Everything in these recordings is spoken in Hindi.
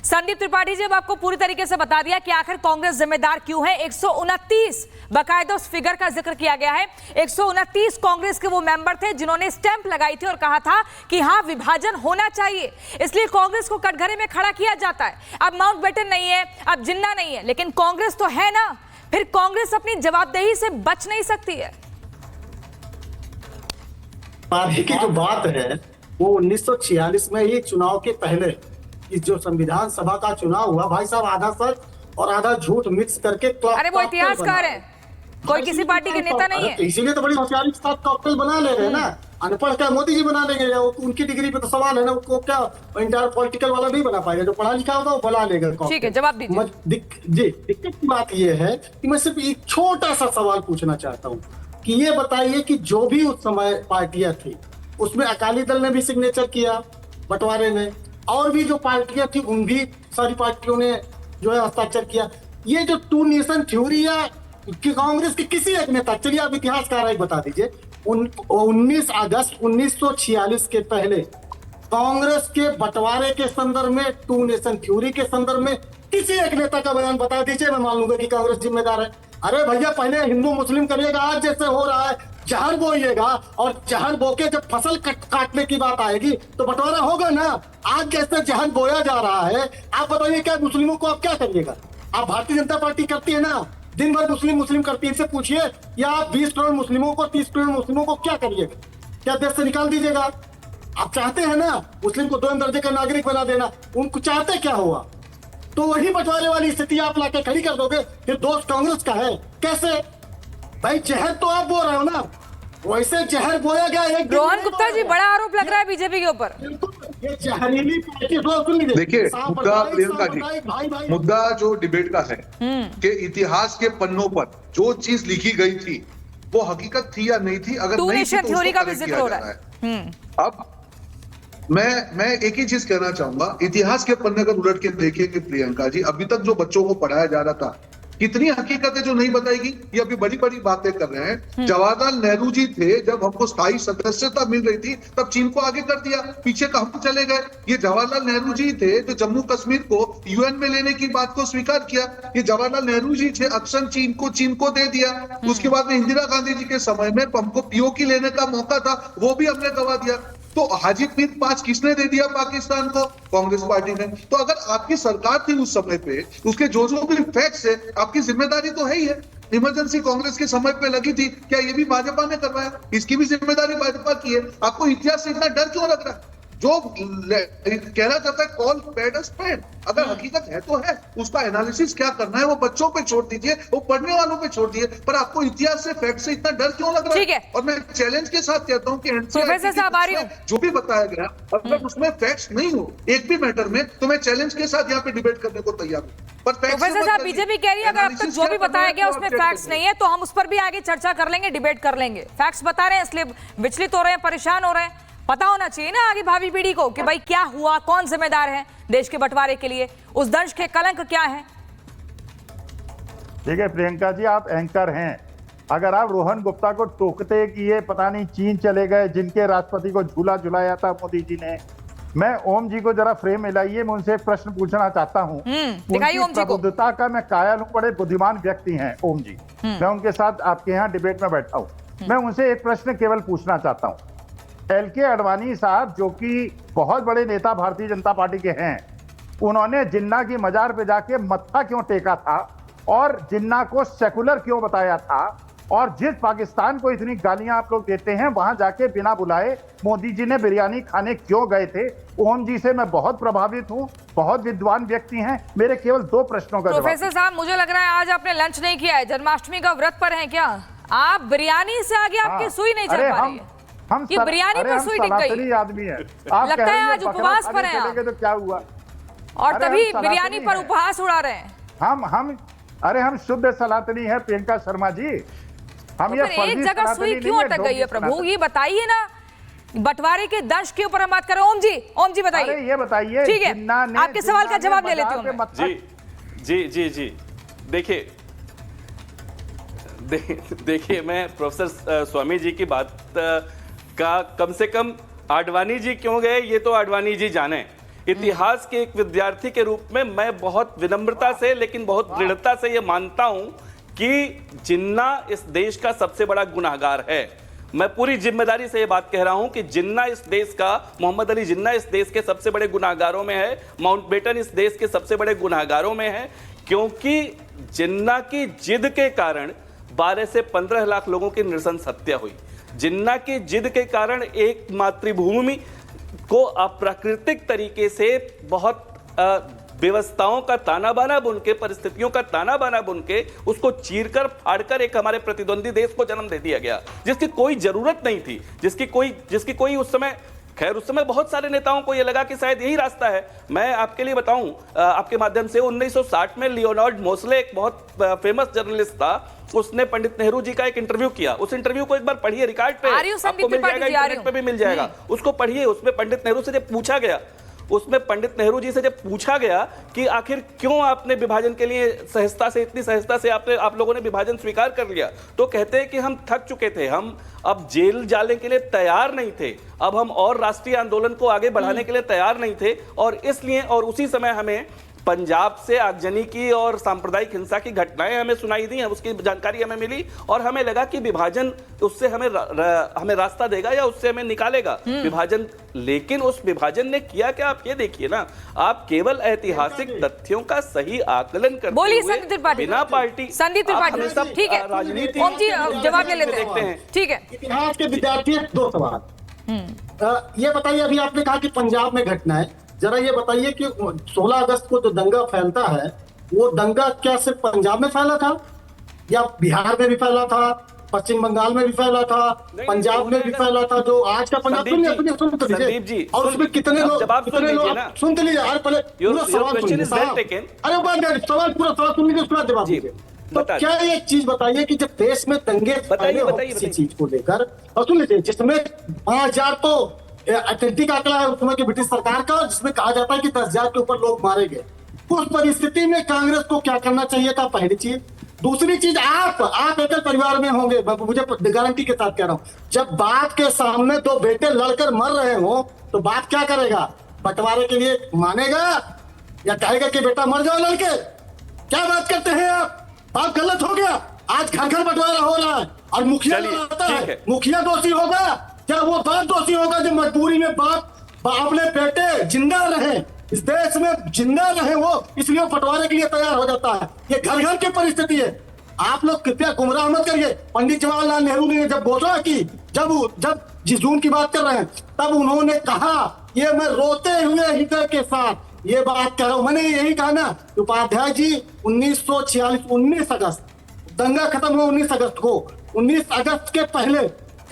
संदीप त्रिपाठी जी, अब आपको पूरी तरीके से बता दिया कि आखिर कांग्रेस जिम्मेदार क्यों है। 129 बाकायदा उस फिगर का जिक्र किया गया है। 129 कांग्रेस के वो मेंबर थे जिन्होंने स्टैंप लगाई थी और कहा था कि हाँ, विभाजन होना चाहिए, इसलिए कांग्रेस को कटघरे में खड़ा किया जाता है। अब माउंटबेटन नहीं है, अब जिन्ना नहीं है, लेकिन कांग्रेस तो है ना। फिर कांग्रेस अपनी जवाबदेही से बच नहीं सकती है। की जो बात है वो 1946 में ही चुनाव के पहले इस जो संविधान सभा का चुनाव हुआ, भाई साहब आधा सच और आधा झूठ मिक्स करके अरे वो इतिहासकार है, कोई किसी पार्टी के नेता नहीं है। इसीलिए तो बड़ी होशियारी के साथ कॉकटेल बना ले रहे हैं ना। अनपढ़ क्या मोदी जी बना लेंगे? उनकी डिग्री पे तो सवाल है ना, वो क्या इंटायर पॉलिटिकल वाला नहीं बना पाएगा। जो पढ़ा लिखा होगा वो बना लेगा। ठीक है, जवाब दीजिए। जी, दिक्कत की बात ये है कि मैं सिर्फ एक छोटा सा सवाल पूछना चाहता हूँ कि ये बताइए कि जो भी उस समय पार्टियां थी उसमें अकाली दल ने भी सिग्नेचर किया बंटवारे में, और भी जो पार्टियां थी उन भी सारी पार्टियों ने जो है हस्ताक्षर किया। ये जो टू नेशन थ्योरी या कांग्रेस के किसी एक नेता, चलिए आप इतिहासकार एक बता दीजिए, 19 अगस्त 1946 के पहले कांग्रेस के बंटवारे के संदर्भ में, टू नेशन थ्योरी के संदर्भ में किसी एक नेता का बयान बता दीजिए, मैं मान लूंगा कि कांग्रेस जिम्मेदार है। अरे भैया, पहले हिंदू मुस्लिम करिएगा, आज जैसे हो रहा है जहर बोइएगा और जहर बो के जब फसल काटने की बात आएगी तो बंटवारा होगा ना। आज जैसे जहर बोया जा रहा है, आप बताइए क्या मुस्लिमों को आप क्या करिएगा? आप भारतीय जनता पार्टी करती है ना, दिन भर मुस्लिम मुस्लिम करती है, इनसे पूछिए, या आप 20 करोड़ मुस्लिमों को 30 करोड़ मुस्लिमों को क्या करिएगा? क्या देश से निकाल दीजिएगा? आप चाहते हैं ना मुस्लिम को 2 दर्जे का नागरिक बना देना, उनको चाहते क्या हुआ? तो वही बंटवारे वाली स्थिति आप लाके खड़ी कर दोगे, फिर दोस्त कांग्रेस का है। कैसे भाई? जहर तो आप बो रहे हो ना, वैसे जहर बोया गया एक। रोहन गुप्ता जी, बड़ा आरोप लग रहा है बीजेपी के ऊपर। ये जहरीली देखिए मुद्दा, प्रियंका जी, मुद्दा जो डिबेट का है कि इतिहास के पन्नों पर जो चीज लिखी गई थी वो हकीकत थी या नहीं थी, अगर नहीं थी तो थ्योरी का भी जिक्र हो रहा है। अब मैं एक ही चीज कहना चाहूंगा, इतिहास के पन्ने अगर उलट के देखेंगे प्रियंका जी, अभी तक जो बच्चों को पढ़ाया जा रहा था, कितनी हकीकतें जो नहीं बताएगी, ये अभी बड़ी बड़ी बातें कर रहे हैं। जवाहरलाल नेहरू जी थे, जब हमको स्थायी सदस्यता मिल रही थी तब चीन को आगे कर दिया, पीछे का हम चले गए। ये जवाहरलाल नेहरू जी थे जो जम्मू कश्मीर को यूएन में लेने की बात को स्वीकार किया। ये जवाहरलाल नेहरू जी थे, अक्सर चीन को दे दिया। उसके बाद में इंदिरा गांधी जी के समय में हमको पीओके लेने का मौका था, वो भी हमने गवा दिया। तो हाजी पीर 5 किसने दे दिया पाकिस्तान को? कांग्रेस पार्टी ने। तो अगर आपकी सरकार थी उस समय पे, उसके जो भी फैक्ट्स है, आपकी जिम्मेदारी तो है ही है। इमरजेंसी कांग्रेस के समय पे लगी थी, क्या ये भी भाजपा ने करवाया? इसकी भी जिम्मेदारी भाजपा की है। आपको इतिहास से इतना डर क्यों लग रहा है? जो कहना चाहता है कॉल पैड स्प्रेड, अगर हकीकत है तो है, उसका एनालिसिस क्या करना है वो बच्चों पे छोड़ दीजिए, वो पढ़ने वालों पे छोड़ दिए। पर आपको इतिहास से, फैक्ट से इतना डर क्यों लग रहा है? और मैं चैलेंज के साथ कहता हूं कि जो भी बताया गया, अगर उसमें फैक्ट्स नहीं हो एक भी मैटर में, तो मैं चैलेंज के साथ यहाँ पे डिबेट करने को तैयार हूँ। पर प्रोफेसर साहब, बीजेपी कह रही है अगर अब तक जो भी बताया गया उसमें फैक्ट्स नहीं है तो हम उस पर भी आगे चर्चा कर लेंगे, डिबेट कर लेंगे। फैक्ट्स बता रहे हैं इसलिए विचलित हो रहे हैं, परेशान हो रहे हैं। पता होना चाहिए ना आगे भावी पीढ़ी को कि भाई क्या हुआ, कौन जिम्मेदार है देश के बंटवारे के लिए, उस दंश के कलंक क्या है। ठीक है प्रियंका जी, आप एंकर हैं, अगर आप रोहन गुप्ता को टोकते कि ये पता नहीं चीन चले गए जिनके राष्ट्रपति को झूला झुलाया था मोदी जी ने, मैं ओम जी को जरा फ्रेम मिलाइए, मैं उनसे एक प्रश्न पूछना चाहता हूँ। उनकी प्रबुद्धता का मैं कायल हूँ, बड़े बुद्धिमान व्यक्ति हैं ओम जी, मैं उनके साथ आपके यहाँ डिबेट में बैठा हूँ। मैं उनसे एक प्रश्न केवल पूछना चाहता हूँ, एल.के. आडवाणी साहब जो कि बहुत बड़े नेता भारतीय जनता पार्टी के हैं, उन्होंने जिन्ना की मजार पे जाके मत्था क्यों टेका था और जिन्ना को सेकुलर क्यों बताया था, और जिस पाकिस्तान को इतनी गालियां आप लोग देते हैं वहां जाके बिना बुलाए मोदी जी ने बिरयानी खाने क्यों गए थे? ओम जी से मैं बहुत प्रभावित हूं, बहुत विद्वान व्यक्ति हैं। मेरे केवल 2 प्रश्नों का जवाब। प्रोफेसर साहब, मुझे लग रहा है आज आपने लंच नहीं किया है, जन्माष्टमी का व्रत पर है क्या आप? बिरयानी से आगे आपकी सुई नहीं चल पा रही है। हम बिरयानी पर सुई टिक गई आदमी है, आप लगता है आज उपवास पर हैं आप, तो क्या हुआ? और तभी बिरयानी पर उपहास उड़ा रहे हैं। हम शुद्ध सनातनी है प्रियंका शर्मा जी। हम तो ये एक जगह सुई क्यों अटक गई है प्रभु, ये बताइए ना। बंटवारे के दंश के ऊपर हम बात कर रहे हैं। ओम जी बताइए। ये बताइए, ठीक है, आपके सवाल का जवाब ले लेती हूँ। जी देखिए, मैं प्रोफेसर स्वामी जी की बात का कम से कम आडवाणी जी क्यों गए ये तो आडवाणी जी जाने, इतिहास के एक विद्यार्थी के रूप में मैं बहुत विनम्रता से लेकिन बहुत दृढ़ता से यह मानता हूं कि जिन्ना इस देश का सबसे बड़ा गुनाहगार है। मैं पूरी जिम्मेदारी से यह बात कह रहा हूं कि जिन्ना इस देश का, मोहम्मद अली जिन्ना इस देश के सबसे बड़े गुनाहगारों में है, माउंटबेटन इस देश के सबसे बड़े गुनाहगारों में है, क्योंकि जिन्ना की जिद के कारण 12 से 15 लाख लोगों की नृशंस हत्या हुई। जिन्ना की जिद के कारण एक मातृभूमि को अप्राकृतिक तरीके से बहुत व्यवस्थाओं का ताना बाना बुन के, परिस्थितियों का ताना बाना बुन के, उसको चीरकर फाड़कर एक हमारे प्रतिद्वंदी देश को जन्म दे दिया गया, जिसकी कोई जरूरत नहीं थी, जिसकी कोई उस समय, खैर उस समय बहुत सारे नेताओं को यह लगा कि शायद यही रास्ता है। मैं आपके लिए बताऊं, आपके माध्यम से, 1960 में लियोनार्ड मोस्ले एक बहुत फेमस जर्नलिस्ट था, उसने पंडित नेहरू जी का एक इंटरव्यू किया। उस इंटरव्यू को एक बार पढ़िए, रिकॉर्ड पे आपको मिल जाएगा, इंटरनेट पे भी मिल जाएगा, उसको पढ़िए। उसमें पंडित नेहरू से जब पूछा गया, कि आखिर क्यों आपने विभाजन के लिए सहजता से, इतनी सहजता से आप लोगों ने विभाजन स्वीकार कर लिया, तो कहते हैं कि हम थक चुके थे, हम अब जेल जाने के लिए तैयार नहीं थे, अब हम और राष्ट्रीय आंदोलन को आगे बढ़ाने के लिए तैयार नहीं थे, और इसलिए, और उसी समय हमें पंजाब से आगजनी की और सांप्रदायिक हिंसा की घटनाएं हमें सुनाई दी हैं, उसकी जानकारी हमें मिली, और हमें लगा कि विभाजन उससे हमें रास्ता देगा या उससे हमें निकालेगा विभाजन। लेकिन उस विभाजन ने किया क्या, आप ये देखिए ना, आप केवल ऐतिहासिक तथ्यों का सही आकलन करते हुए बिना पार्टी, संदीप त्रिपाठी, ठीक है, राजनीति ओम जी जवाब ले लेते हैं, ठीक है। इतिहास के विद्यार्थी 2 सवाल। ये बताइए, अभी आपने कहा कि पंजाब में घटना है, जरा ये बताइए कि 16 अगस्त को जो दंगा फैलता है, वो दंगा क्या सिर्फ पंजाब में फैला था या बिहार में भी फैला था, पश्चिम बंगाल में भी फैला था, पंजाब में भी फैला था, जो आज का पंजाब? सुनिए, और उसमें कितने लोग सुन लीजिए, अरे पहले पूरा सवाल सुनिए, अरे सवाल पूरा सवाल सुन लीजिए, उसका जवाब दीजिए। तो क्या एक चीज बताइए कि जब देश में दंगे फैले हो किसी चीज को लेकर, और सुन लीजिए, जिसमें 5000 तो अथेंटिक आंकड़ा है उस समय की ब्रिटिश सरकार का, जिसमें कहा जाता है कि 10,000 के ऊपर लोग मारे गए। उस परिस्थिति में कांग्रेस को क्या करना चाहिए था, पहली चीज। दूसरी चीज, आप एकल परिवार में होंगे, मुझे गारंटी के साथ कह रहा हूं, जब बाप के सामने 2 बेटे लड़कर मर रहे हो तो बाप क्या करेगा? बंटवारे के लिए मानेगा या कहेगा कि बेटा मर जाओ लड़के? क्या बात करते हैं आप? बात गलत हो गया। आज घर घर बंटवारा हो रहा है और मुखिया आता है, मुखिया दोषी होगा? क्या वो बाप दोषी होगा जो मजबूरी में बाप अपने बेटे जिंदा रहे, इस देश में जिंदा रहे, वो इसलिए बंटवारे के लिए तैयार हो जाता है? ये घर घर की परिस्थिति है। आप लोग कृपया गुमराह मत करिए। पंडित जवाहरलाल नेहरू ने जब घोषणा की, जब जिस जून की बात कर रहे हैं, तब उन्होंने कहा, ये मैं रोते हुए हृदय के साथ ये बात कह रहा हूं, मैंने यही कहा ना, उपाध्याय जी 1946 19 अगस्त दंगा खत्म हुआ, 19 अगस्त को, 19 अगस्त के पहले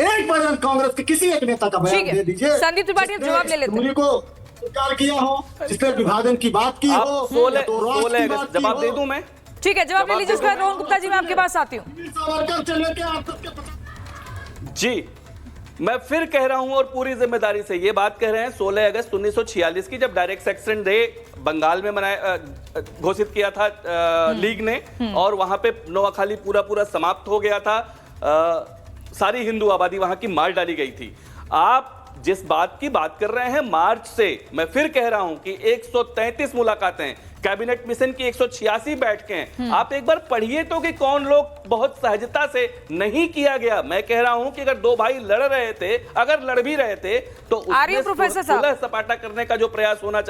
एक बयान कांग्रेस के किसी एक नेता का बयान दे दीजिए संदीप त्रिपाठी जवाब ले लेते हैं, को स्वीकार किया हो, जिसने विभाजन की बात की हो, 16 जवाब दे दूं मैं? ठीक है, जवाब ले लीजिए। उसके बाद रोहन गुप्ता जी मैं आपके पास आती हूँ। जी, मैं फिर कह रहा हूं और पूरी जिम्मेदारी से ये बात कह रहे हैं, 16 अगस्त 1946 की जब डायरेक्ट सेक्शन डे बंगाल में घोषित किया था लीग ने, और वहां पे नोआखाली पूरा समाप्त हो गया था, सारी हिंदू आबादी वहां की मार डाली गई थी। आप जिस बात की बात कर रहे हैं, मार्च से मैं फिर कह रहा हूं कि 133 मुलाकातें, कैबिनेट मिशन की 186 बैठकें, आप एक बार पढ़िए तो कि कौन लोग बहुत सहजता से नहीं किया गया। मैं कह रहा हूं कि अगर 2 भाई लड़ रहे थे, अगर लड़ भी रहे थे, तो उसमें सुलह सपाटा करने का जो प्रयास होना चाहिए